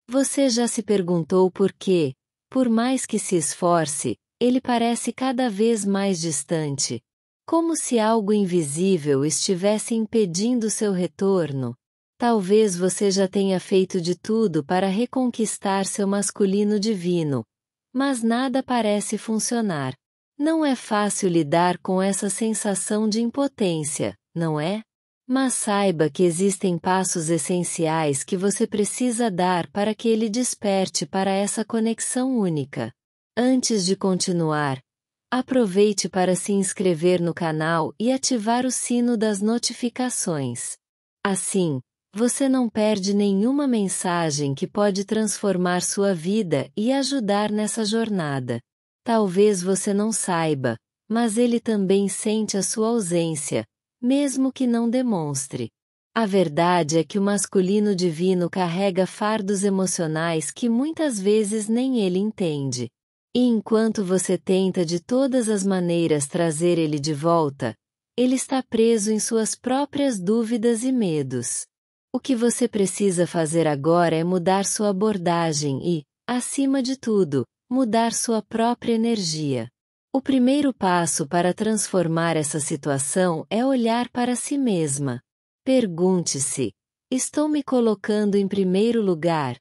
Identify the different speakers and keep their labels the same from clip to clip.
Speaker 1: Você já se perguntou por quê, por mais que se esforce, ele parece cada vez mais distante? Como se algo invisível estivesse impedindo seu retorno? Talvez você já tenha feito de tudo para reconquistar seu masculino divino, mas nada parece funcionar. Não é fácil lidar com essa sensação de impotência, não é? Mas saiba que existem passos essenciais que você precisa dar para que ele desperte para essa conexão única. Antes de continuar, aproveite para se inscrever no canal e ativar o sino das notificações. Assim, você não perde nenhuma mensagem que pode transformar sua vida e ajudar nessa jornada. Talvez você não saiba, mas ele também sente a sua ausência, mesmo que não demonstre. A verdade é que o masculino divino carrega fardos emocionais que muitas vezes nem ele entende. E enquanto você tenta de todas as maneiras trazer ele de volta, ele está preso em suas próprias dúvidas e medos. O que você precisa fazer agora é mudar sua abordagem e, acima de tudo, mudar sua própria energia. O primeiro passo para transformar essa situação é olhar para si mesma. Pergunte-se: estou me colocando em primeiro lugar?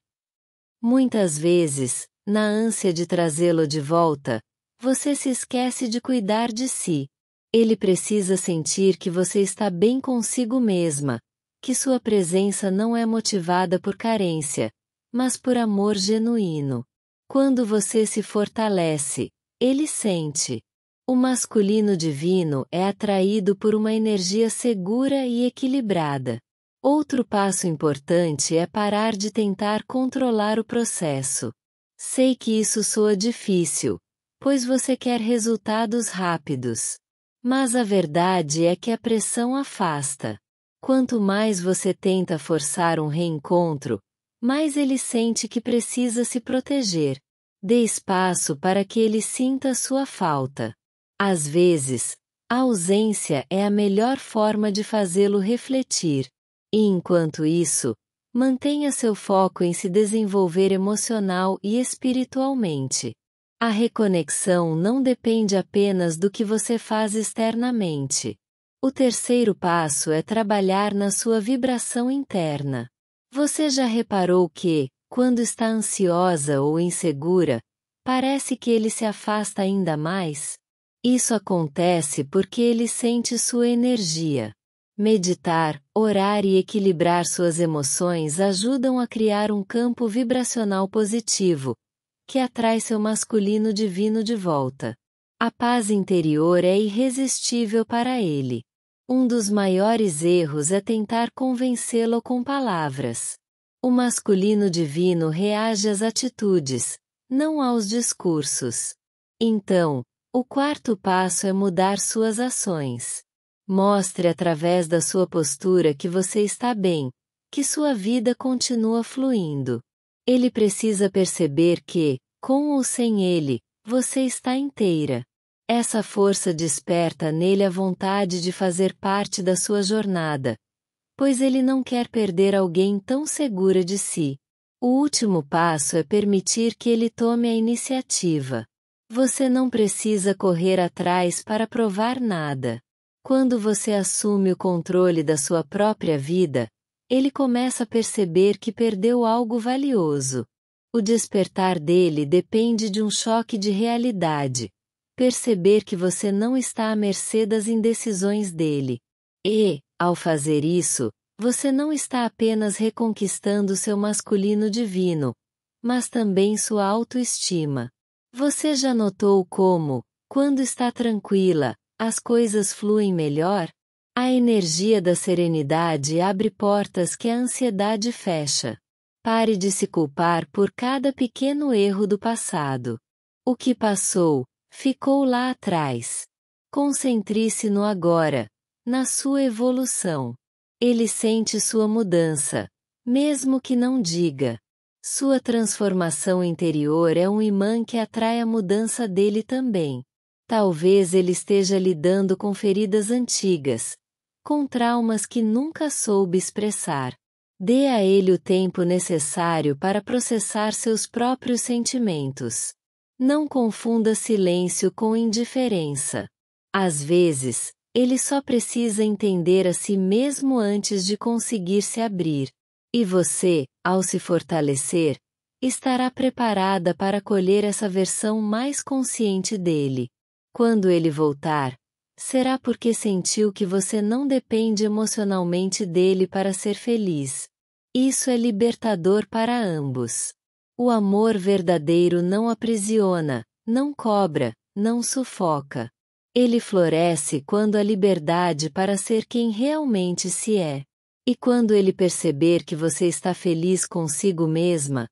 Speaker 1: Muitas vezes, na ânsia de trazê-lo de volta, você se esquece de cuidar de si. Ele precisa sentir que você está bem consigo mesma, que sua presença não é motivada por carência, mas por amor genuíno. Quando você se fortalece, ele sente. O masculino divino é atraído por uma energia segura e equilibrada. Outro passo importante é parar de tentar controlar o processo. Sei que isso soa difícil, pois você quer resultados rápidos. Mas a verdade é que a pressão afasta. Quanto mais você tenta forçar um reencontro, mais ele sente que precisa se proteger. Dê espaço para que ele sinta sua falta. Às vezes, a ausência é a melhor forma de fazê-lo refletir. E enquanto isso, mantenha seu foco em se desenvolver emocional e espiritualmente. A reconexão não depende apenas do que você faz externamente. O terceiro passo é trabalhar na sua vibração interna. Você já reparou que, quando está ansiosa ou insegura, parece que ele se afasta ainda mais? Isso acontece porque ele sente sua energia. Meditar, orar e equilibrar suas emoções ajudam a criar um campo vibracional positivo, que atrai seu masculino divino de volta. A paz interior é irresistível para ele. Um dos maiores erros é tentar convencê-lo com palavras. O masculino divino reage às atitudes, não aos discursos. Então, o quarto passo é mudar suas ações. Mostre através da sua postura que você está bem, que sua vida continua fluindo. Ele precisa perceber que, com ou sem ele, você está inteira. Essa força desperta nele a vontade de fazer parte da sua jornada, pois ele não quer perder alguém tão segura de si. O último passo é permitir que ele tome a iniciativa. Você não precisa correr atrás para provar nada. Quando você assume o controle da sua própria vida, ele começa a perceber que perdeu algo valioso. O despertar dele depende de um choque de realidade. Perceber que você não está à mercê das indecisões dele. E, ao fazer isso, você não está apenas reconquistando seu masculino divino, mas também sua autoestima. Você já notou como, quando está tranquila, as coisas fluem melhor? A energia da serenidade abre portas que a ansiedade fecha. Pare de se culpar por cada pequeno erro do passado. O que passou, ficou lá atrás. Concentre-se no agora, na sua evolução. Ele sente sua mudança, mesmo que não diga. Sua transformação interior é um imã que atrai a mudança dele também. Talvez ele esteja lidando com feridas antigas, com traumas que nunca soube expressar. Dê a ele o tempo necessário para processar seus próprios sentimentos. Não confunda silêncio com indiferença. Às vezes, ele só precisa entender a si mesmo antes de conseguir se abrir. E você, ao se fortalecer, estará preparada para acolher essa versão mais consciente dele. Quando ele voltar, será porque sentiu que você não depende emocionalmente dele para ser feliz. Isso é libertador para ambos. O amor verdadeiro não aprisiona, não cobra, não sufoca. Ele floresce quando a liberdade para ser quem realmente se é. E quando ele perceber que você está feliz consigo mesma,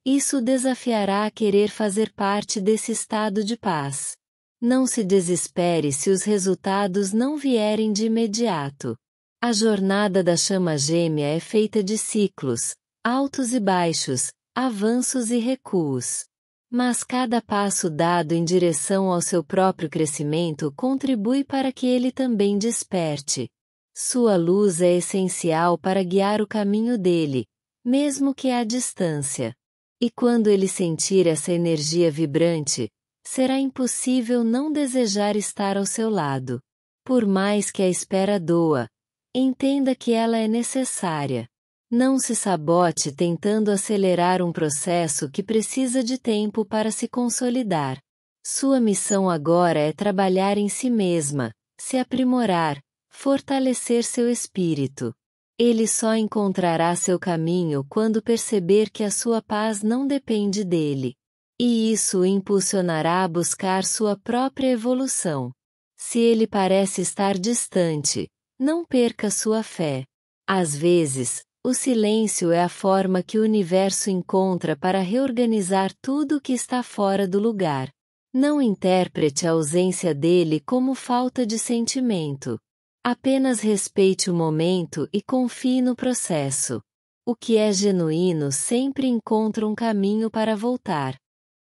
Speaker 1: isso o desafiará a querer fazer parte desse estado de paz. Não se desespere se os resultados não vierem de imediato. A jornada da chama gêmea é feita de ciclos, altos e baixos, avanços e recuos. Mas cada passo dado em direção ao seu próprio crescimento contribui para que ele também desperte. Sua luz é essencial para guiar o caminho dele, mesmo que à distância. E quando ele sentir essa energia vibrante, será impossível não desejar estar ao seu lado. Por mais que a espera doa, entenda que ela é necessária. Não se sabote tentando acelerar um processo que precisa de tempo para se consolidar. Sua missão agora é trabalhar em si mesma, se aprimorar, fortalecer seu espírito. Ele só encontrará seu caminho quando perceber que a sua paz não depende dele. E isso o impulsionará a buscar sua própria evolução. Se ele parece estar distante, não perca sua fé. Às vezes, o silêncio é a forma que o universo encontra para reorganizar tudo que está fora do lugar. Não interprete a ausência dele como falta de sentimento. Apenas respeite o momento e confie no processo. O que é genuíno sempre encontra um caminho para voltar.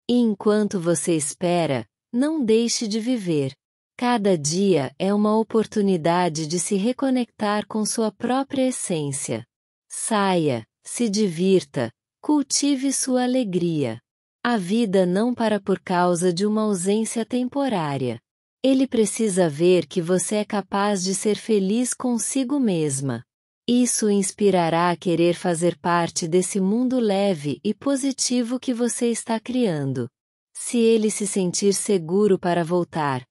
Speaker 1: E enquanto você espera, não deixe de viver. Cada dia é uma oportunidade de se reconectar com sua própria essência. Saia, se divirta, cultive sua alegria. A vida não para por causa de uma ausência temporária. Ele precisa ver que você é capaz de ser feliz consigo mesma. Isso o inspirará a querer fazer parte desse mundo leve e positivo que você está criando. Se ele se sentir seguro para voltar,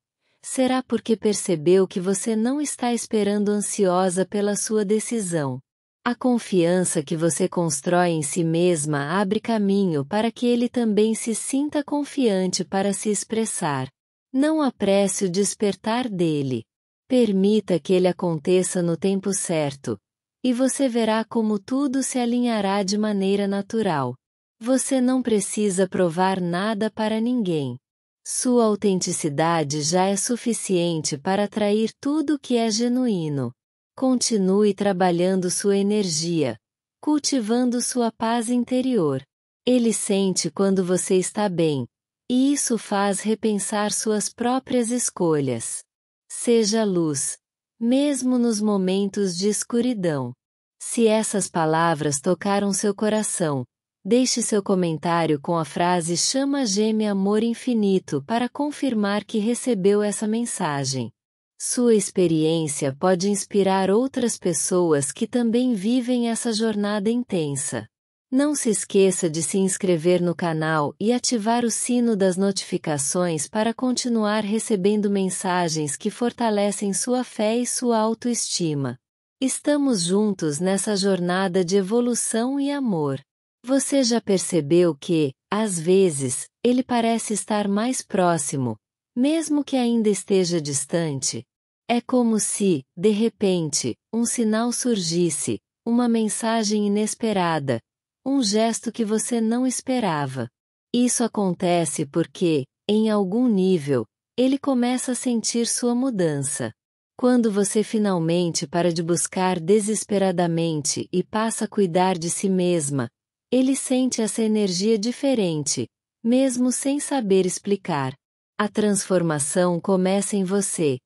Speaker 1: será porque percebeu que você não está esperando ansiosa pela sua decisão. A confiança que você constrói em si mesma abre caminho para que ele também se sinta confiante para se expressar. Não apresse o despertar dele. Permita que ele aconteça no tempo certo, e você verá como tudo se alinhará de maneira natural. Você não precisa provar nada para ninguém. Sua autenticidade já é suficiente para atrair tudo que é genuíno. Continue trabalhando sua energia, cultivando sua paz interior. Ele sente quando você está bem, e isso faz repensar suas próprias escolhas. Seja luz, mesmo nos momentos de escuridão. Se essas palavras tocaram seu coração, deixe seu comentário com a frase Chama Gêmea Amor Infinito para confirmar que recebeu essa mensagem. Sua experiência pode inspirar outras pessoas que também vivem essa jornada intensa. Não se esqueça de se inscrever no canal e ativar o sino das notificações para continuar recebendo mensagens que fortalecem sua fé e sua autoestima. Estamos juntos nessa jornada de evolução e amor. Você já percebeu que, às vezes, ele parece estar mais próximo, mesmo que ainda esteja distante? É como se, de repente, um sinal surgisse, uma mensagem inesperada, um gesto que você não esperava. Isso acontece porque, em algum nível, ele começa a sentir sua mudança. Quando você finalmente para de buscar desesperadamente e passa a cuidar de si mesma, ele sente essa energia diferente, mesmo sem saber explicar. A transformação começa em você,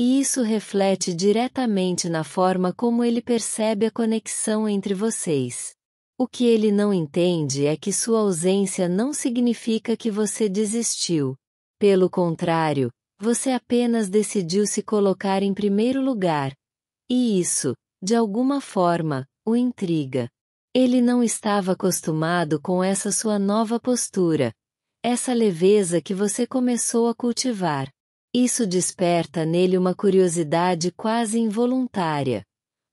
Speaker 1: E isso reflete diretamente na forma como ele percebe a conexão entre vocês. O que ele não entende é que sua ausência não significa que você desistiu. Pelo contrário, você apenas decidiu se colocar em primeiro lugar. E isso, de alguma forma, o intriga. Ele não estava acostumado com essa sua nova postura, essa leveza que você começou a cultivar. Isso desperta nele uma curiosidade quase involuntária.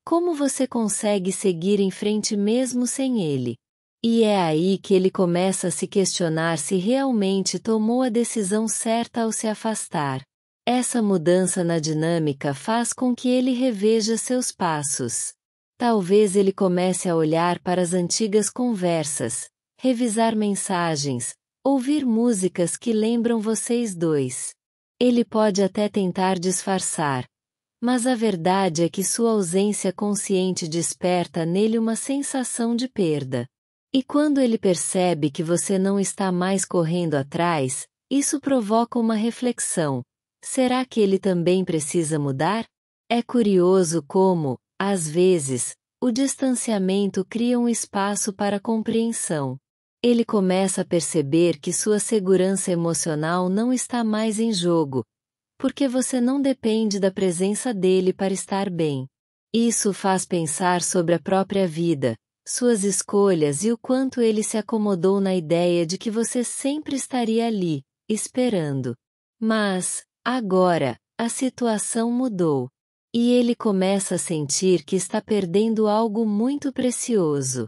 Speaker 1: Como você consegue seguir em frente mesmo sem ele? E é aí que ele começa a se questionar se realmente tomou a decisão certa ao se afastar. Essa mudança na dinâmica faz com que ele reveja seus passos. Talvez ele comece a olhar para as antigas conversas, revisar mensagens, ouvir músicas que lembram vocês dois. Ele pode até tentar disfarçar, mas a verdade é que sua ausência consciente desperta nele uma sensação de perda. E quando ele percebe que você não está mais correndo atrás, isso provoca uma reflexão. Será que ele também precisa mudar? É curioso como, às vezes, o distanciamento cria um espaço para compreensão. Ele começa a perceber que sua segurança emocional não está mais em jogo, porque você não depende da presença dele para estar bem. Isso faz pensar sobre a própria vida, suas escolhas e o quanto ele se acomodou na ideia de que você sempre estaria ali, esperando. Mas, agora, a situação mudou. E ele começa a sentir que está perdendo algo muito precioso.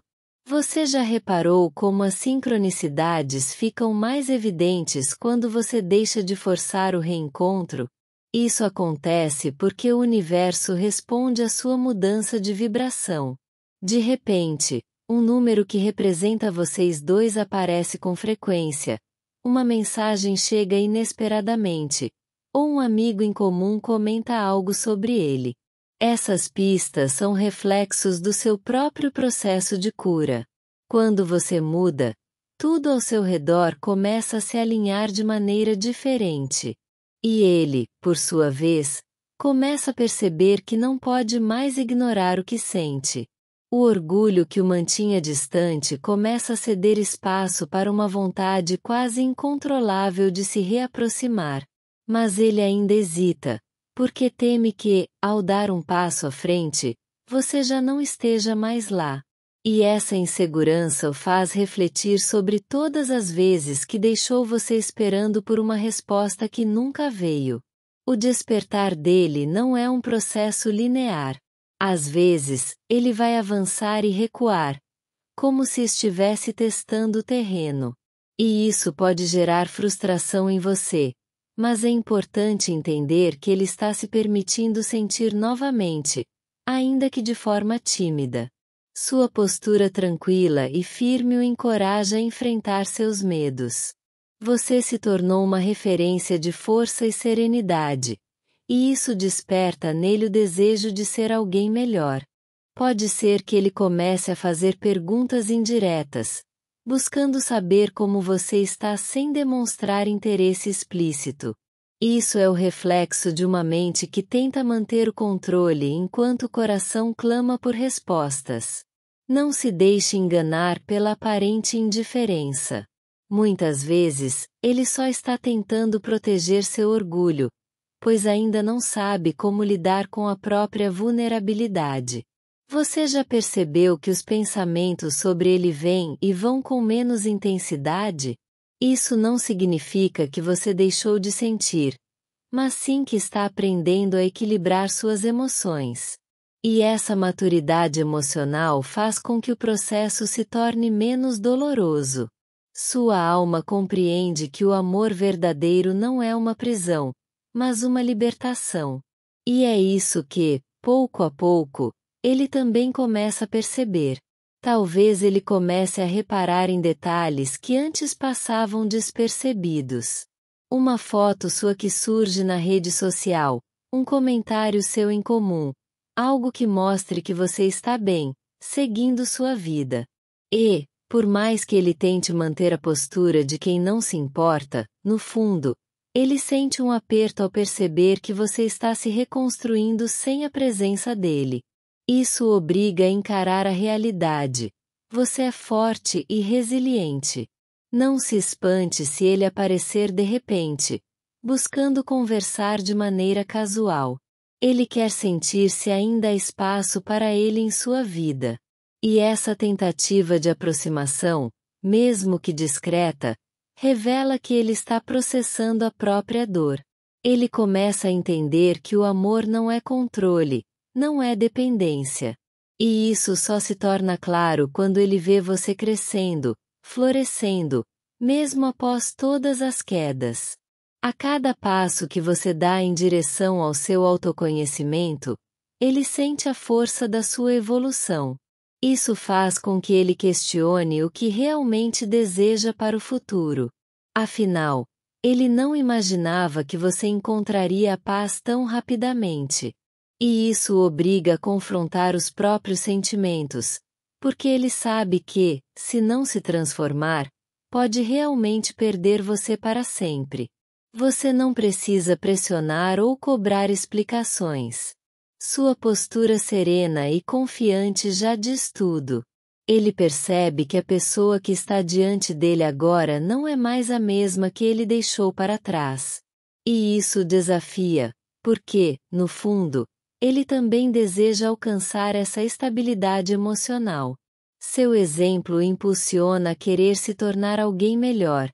Speaker 1: Você já reparou como as sincronicidades ficam mais evidentes quando você deixa de forçar o reencontro? Isso acontece porque o universo responde à sua mudança de vibração. De repente, um número que representa vocês dois aparece com frequência, uma mensagem chega inesperadamente, ou um amigo em comum comenta algo sobre ele. Essas pistas são reflexos do seu próprio processo de cura. Quando você muda, tudo ao seu redor começa a se alinhar de maneira diferente. E ele, por sua vez, começa a perceber que não pode mais ignorar o que sente. O orgulho que o mantinha distante começa a ceder espaço para uma vontade quase incontrolável de se reaproximar. Mas ele ainda hesita, porque teme que, ao dar um passo à frente, você já não esteja mais lá. E essa insegurança o faz refletir sobre todas as vezes que deixou você esperando por uma resposta que nunca veio. O despertar dele não é um processo linear. Às vezes, ele vai avançar e recuar, como se estivesse testando o terreno. E isso pode gerar frustração em você. Mas é importante entender que ele está se permitindo sentir novamente, ainda que de forma tímida. Sua postura tranquila e firme o encoraja a enfrentar seus medos. Você se tornou uma referência de força e serenidade, e isso desperta nele o desejo de ser alguém melhor. Pode ser que ele comece a fazer perguntas indiretas, buscando saber como você está sem demonstrar interesse explícito. Isso é o reflexo de uma mente que tenta manter o controle enquanto o coração clama por respostas. Não se deixe enganar pela aparente indiferença. Muitas vezes, ele só está tentando proteger seu orgulho, pois ainda não sabe como lidar com a própria vulnerabilidade. Você já percebeu que os pensamentos sobre ele vêm e vão com menos intensidade? Isso não significa que você deixou de sentir, mas sim que está aprendendo a equilibrar suas emoções. E essa maturidade emocional faz com que o processo se torne menos doloroso. Sua alma compreende que o amor verdadeiro não é uma prisão, mas uma libertação. E é isso que, pouco a pouco, ele também começa a perceber. Talvez ele comece a reparar em detalhes que antes passavam despercebidos. Uma foto sua que surge na rede social, um comentário seu em comum, algo que mostre que você está bem, seguindo sua vida. E, por mais que ele tente manter a postura de quem não se importa, no fundo, Ele sente um aperto ao perceber que você está se reconstruindo sem a presença dele. Isso o obriga a encarar a realidade. Você é forte e resiliente. Não se espante se ele aparecer de repente, buscando conversar de maneira casual. Ele quer sentir se ainda há espaço para ele em sua vida. E essa tentativa de aproximação, mesmo que discreta, revela que ele está processando a própria dor. Ele começa a entender que o amor não é controle, não é dependência. E isso só se torna claro quando ele vê você crescendo, florescendo, mesmo após todas as quedas. A cada passo que você dá em direção ao seu autoconhecimento, ele sente a força da sua evolução. Isso faz com que ele questione o que realmente deseja para o futuro. Afinal, ele não imaginava que você encontraria a paz tão rapidamente. E isso o obriga a confrontar os próprios sentimentos, porque ele sabe que, se não se transformar, pode realmente perder você para sempre. Você não precisa pressionar ou cobrar explicações. Sua postura serena e confiante já diz tudo. Ele percebe que a pessoa que está diante dele agora não é mais a mesma que ele deixou para trás. E isso o desafia, porque, no fundo, ele também deseja alcançar essa estabilidade emocional. Seu exemplo o impulsiona a querer se tornar alguém melhor,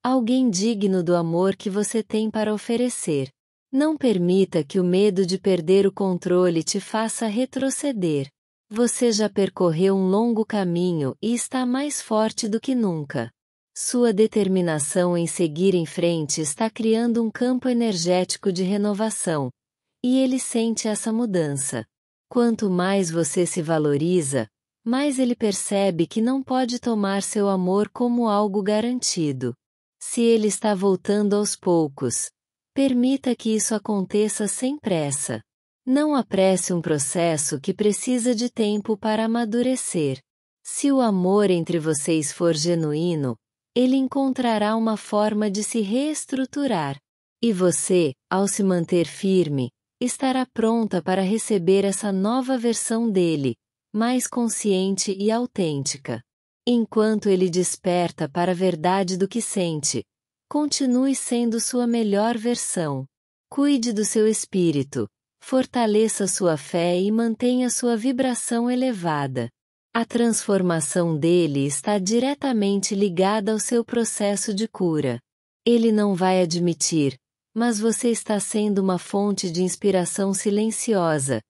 Speaker 1: alguém digno do amor que você tem para oferecer. Não permita que o medo de perder o controle te faça retroceder. Você já percorreu um longo caminho e está mais forte do que nunca. Sua determinação em seguir em frente está criando um campo energético de renovação, e ele sente essa mudança. Quanto mais você se valoriza, mais ele percebe que não pode tomar seu amor como algo garantido. Se ele está voltando aos poucos, permita que isso aconteça sem pressa. Não apresse um processo que precisa de tempo para amadurecer. Se o amor entre vocês for genuíno, ele encontrará uma forma de se reestruturar. E você, ao se manter firme, estará pronta para receber essa nova versão dele, mais consciente e autêntica. Enquanto ele desperta para a verdade do que sente, continue sendo sua melhor versão. Cuide do seu espírito, fortaleça sua fé e mantenha sua vibração elevada. A transformação dele está diretamente ligada ao seu processo de cura. Ele não vai admitir, mas você está sendo uma fonte de inspiração silenciosa,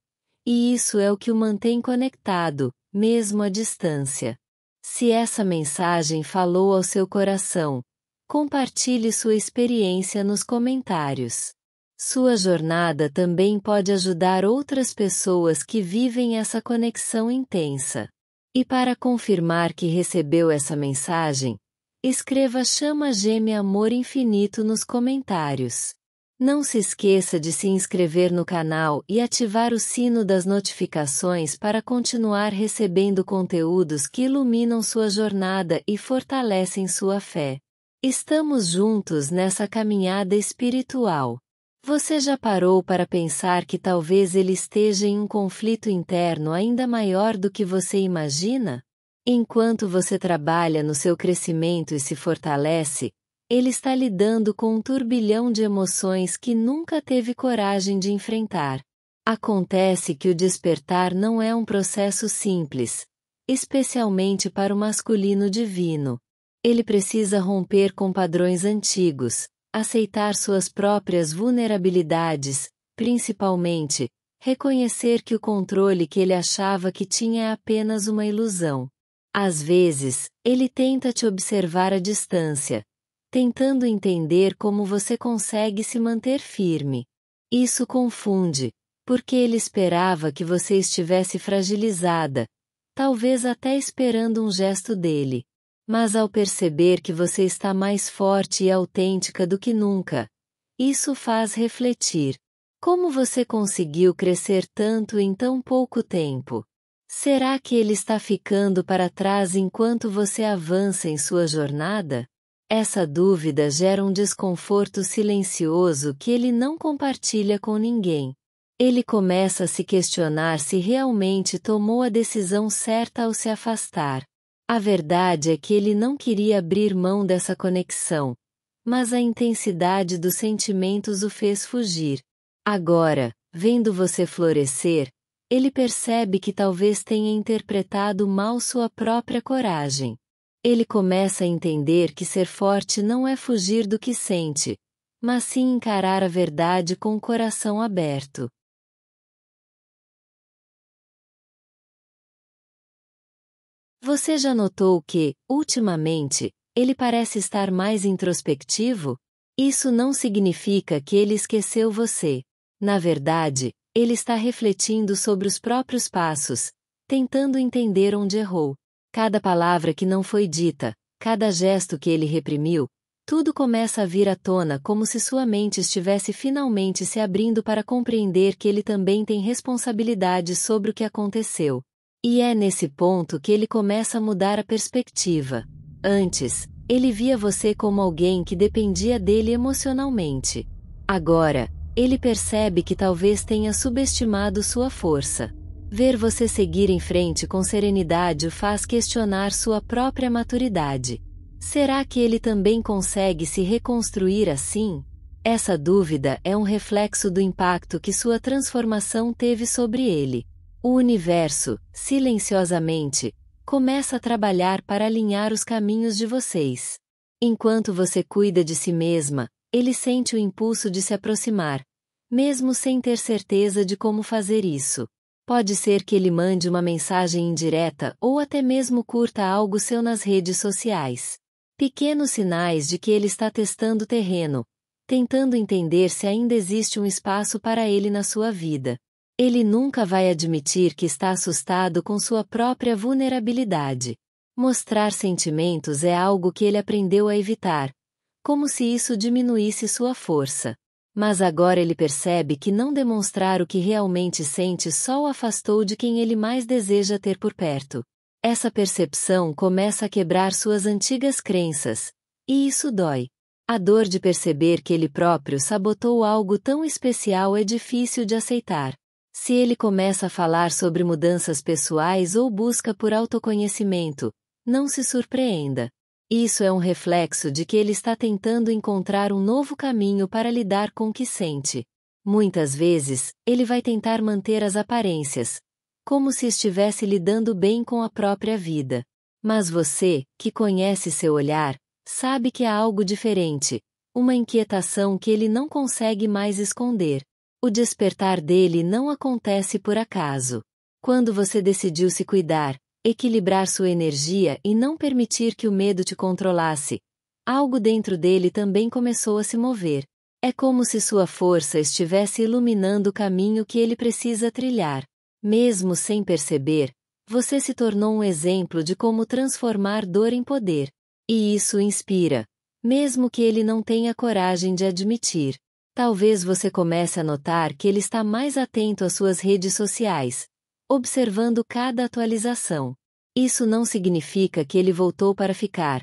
Speaker 1: e isso é o que o mantém conectado, mesmo à distância. Se essa mensagem falou ao seu coração, compartilhe sua experiência nos comentários. Sua jornada também pode ajudar outras pessoas que vivem essa conexão intensa. E para confirmar que recebeu essa mensagem, escreva Chama Gêmea Amor Infinito nos comentários. Não se esqueça de se inscrever no canal e ativar o sino das notificações para continuar recebendo conteúdos que iluminam sua jornada e fortalecem sua fé. Estamos juntos nessa caminhada espiritual. Você já parou para pensar que talvez ele esteja em um conflito interno ainda maior do que você imagina? Enquanto você trabalha no seu crescimento e se fortalece, ele está lidando com um turbilhão de emoções que nunca teve coragem de enfrentar. Acontece que o despertar não é um processo simples, especialmente para o masculino divino. Ele precisa romper com padrões antigos, aceitar suas próprias vulnerabilidades, principalmente, reconhecer que o controle que ele achava que tinha é apenas uma ilusão. Às vezes, ele tenta te observar à distância, tentando entender como você consegue se manter firme. Isso confunde, porque ele esperava que você estivesse fragilizada, talvez até esperando um gesto dele. Mas ao perceber que você está mais forte e autêntica do que nunca, isso faz refletir. Como você conseguiu crescer tanto em tão pouco tempo? Será que ele está ficando para trás enquanto você avança em sua jornada? Essa dúvida gera um desconforto silencioso que ele não compartilha com ninguém. Ele começa a se questionar se realmente tomou a decisão certa ao se afastar. A verdade é que ele não queria abrir mão dessa conexão, mas a intensidade dos sentimentos o fez fugir. Agora, vendo você florescer, ele percebe que talvez tenha interpretado mal sua própria coragem. Ele começa a entender que ser forte não é fugir do que sente, mas sim encarar a verdade com o coração aberto. Você já notou que, ultimamente, ele parece estar mais introspectivo? Isso não significa que ele esqueceu você. Na verdade, ele está refletindo sobre os próprios passos, tentando entender onde errou. Cada palavra que não foi dita, cada gesto que ele reprimiu, tudo começa a vir à tona como se sua mente estivesse finalmente se abrindo para compreender que ele também tem responsabilidade sobre o que aconteceu. E é nesse ponto que ele começa a mudar a perspectiva. Antes, ele via você como alguém que dependia dele emocionalmente. Agora, ele percebe que talvez tenha subestimado sua força. Ver você seguir em frente com serenidade o faz questionar sua própria maturidade. Será que ele também consegue se reconstruir assim? Essa dúvida é um reflexo do impacto que sua transformação teve sobre ele. O universo, silenciosamente, começa a trabalhar para alinhar os caminhos de vocês. Enquanto você cuida de si mesma, ele sente o impulso de se aproximar, mesmo sem ter certeza de como fazer isso. Pode ser que ele mande uma mensagem indireta ou até mesmo curta algo seu nas redes sociais. Pequenos sinais de que ele está testando terreno, tentando entender se ainda existe um espaço para ele na sua vida. Ele nunca vai admitir que está assustado com sua própria vulnerabilidade. Mostrar sentimentos é algo que ele aprendeu a evitar, como se isso diminuísse sua força. Mas agora ele percebe que não demonstrar o que realmente sente só o afastou de quem ele mais deseja ter por perto. Essa percepção começa a quebrar suas antigas crenças, e isso dói. A dor de perceber que ele próprio sabotou algo tão especial é difícil de aceitar. Se ele começa a falar sobre mudanças pessoais ou busca por autoconhecimento, não se surpreenda. Isso é um reflexo de que ele está tentando encontrar um novo caminho para lidar com o que sente. Muitas vezes, ele vai tentar manter as aparências, como se estivesse lidando bem com a própria vida. Mas você, que conhece seu olhar, sabe que há algo diferente, uma inquietação que ele não consegue mais esconder. O despertar dele não acontece por acaso. Quando você decidiu se cuidar, equilibrar sua energia e não permitir que o medo te controlasse, algo dentro dele também começou a se mover. É como se sua força estivesse iluminando o caminho que ele precisa trilhar. Mesmo sem perceber, você se tornou um exemplo de como transformar dor em poder. E isso inspira, mesmo que ele não tenha coragem de admitir. Talvez você comece a notar que ele está mais atento às suas redes sociais, observando cada atualização. Isso não significa que ele voltou para ficar,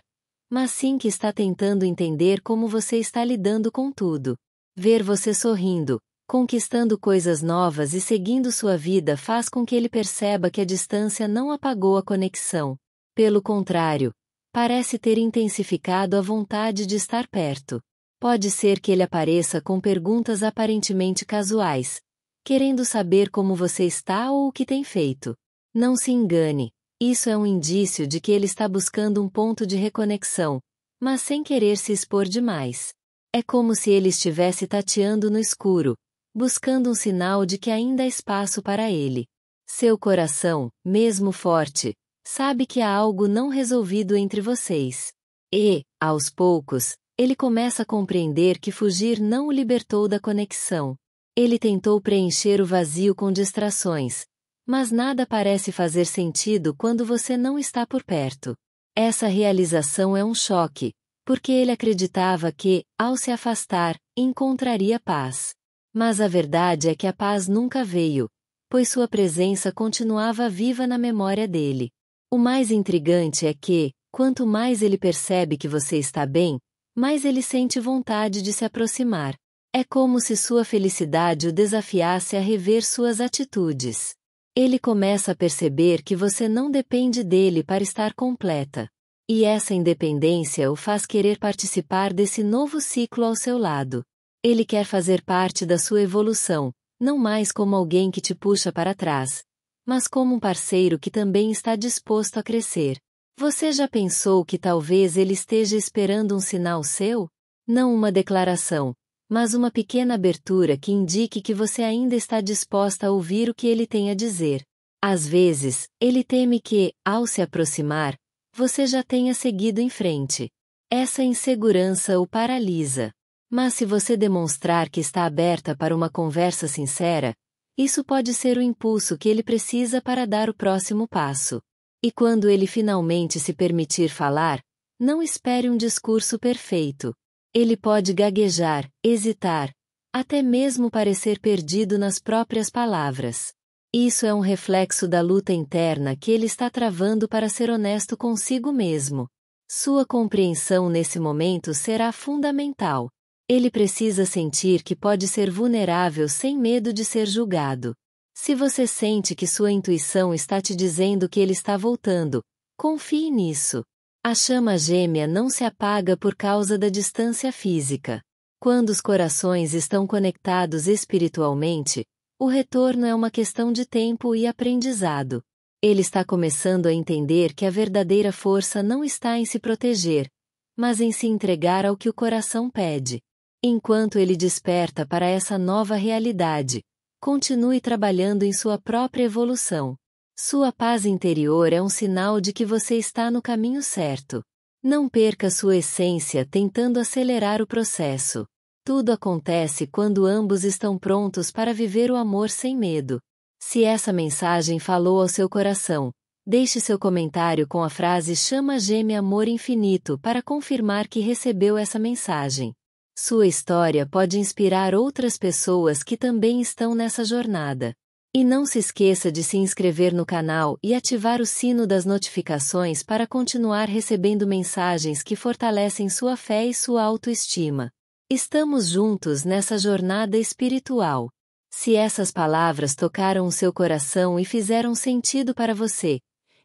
Speaker 1: mas sim que está tentando entender como você está lidando com tudo. Ver você sorrindo, conquistando coisas novas e seguindo sua vida faz com que ele perceba que a distância não apagou a conexão. Pelo contrário, parece ter intensificado a vontade de estar perto. Pode ser que ele apareça com perguntas aparentemente casuais, querendo saber como você está ou o que tem feito. Não se engane, isso é um indício de que ele está buscando um ponto de reconexão, mas sem querer se expor demais. É como se ele estivesse tateando no escuro, buscando um sinal de que ainda há espaço para ele. Seu coração, mesmo forte, sabe que há algo não resolvido entre vocês. E, aos poucos, ele começa a compreender que fugir não o libertou da conexão. Ele tentou preencher o vazio com distrações, mas nada parece fazer sentido quando você não está por perto. Essa realização é um choque, porque ele acreditava que, ao se afastar, encontraria paz. Mas a verdade é que a paz nunca veio, pois sua presença continuava viva na memória dele. O mais intrigante é que, quanto mais ele percebe que você está bem, mais ele sente vontade de se aproximar. É como se sua felicidade o desafiasse a rever suas atitudes. Ele começa a perceber que você não depende dele para estar completa. E essa independência o faz querer participar desse novo ciclo ao seu lado. Ele quer fazer parte da sua evolução, não mais como alguém que te puxa para trás, mas como um parceiro que também está disposto a crescer. Você já pensou que talvez ele esteja esperando um sinal seu? Não uma declaração, mas uma pequena abertura que indique que você ainda está disposta a ouvir o que ele tem a dizer. Às vezes, ele teme que, ao se aproximar, você já tenha seguido em frente. Essa insegurança o paralisa. Mas se você demonstrar que está aberta para uma conversa sincera, isso pode ser o impulso que ele precisa para dar o próximo passo. E quando ele finalmente se permitir falar, não espere um discurso perfeito. Ele pode gaguejar, hesitar, até mesmo parecer perdido nas próprias palavras. Isso é um reflexo da luta interna que ele está travando para ser honesto consigo mesmo. Sua compreensão nesse momento será fundamental. Ele precisa sentir que pode ser vulnerável sem medo de ser julgado. Se você sente que sua intuição está te dizendo que ele está voltando, confie nisso. A chama gêmea não se apaga por causa da distância física. Quando os corações estão conectados espiritualmente, o retorno é uma questão de tempo e aprendizado. Ele está começando a entender que a verdadeira força não está em se proteger, mas em se entregar ao que o coração pede. Enquanto ele desperta para essa nova realidade, continue trabalhando em sua própria evolução. Sua paz interior é um sinal de que você está no caminho certo. Não perca sua essência tentando acelerar o processo. Tudo acontece quando ambos estão prontos para viver o amor sem medo. Se essa mensagem falou ao seu coração, deixe seu comentário com a frase Chama Gêmea Amor Infinito para confirmar que recebeu essa mensagem. Sua história pode inspirar outras pessoas que também estão nessa jornada. E não se esqueça de se inscrever no canal e ativar o sino das notificações para continuar recebendo mensagens que fortalecem sua fé e sua autoestima. Estamos juntos nessa jornada espiritual. Se essas palavras tocaram o seu coração e fizeram sentido para você,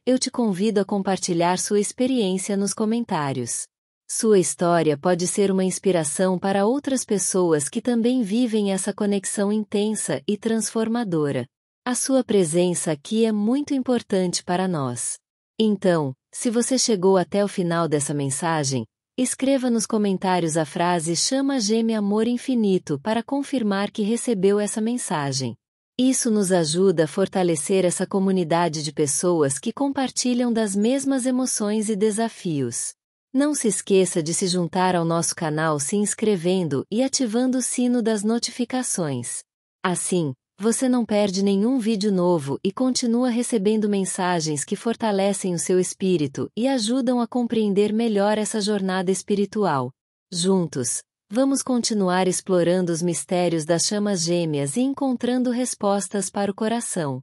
Speaker 1: eu te convido a compartilhar sua experiência nos comentários. Sua história pode ser uma inspiração para outras pessoas que também vivem essa conexão intensa e transformadora. A sua presença aqui é muito importante para nós. Então, se você chegou até o final dessa mensagem, escreva nos comentários a frase Chama Gêmea Amor Infinito para confirmar que recebeu essa mensagem. Isso nos ajuda a fortalecer essa comunidade de pessoas que compartilham das mesmas emoções e desafios. Não se esqueça de se juntar ao nosso canal se inscrevendo e ativando o sino das notificações. Assim, você não perde nenhum vídeo novo e continua recebendo mensagens que fortalecem o seu espírito e ajudam a compreender melhor essa jornada espiritual. Juntos, vamos continuar explorando os mistérios das chamas gêmeas e encontrando respostas para o coração.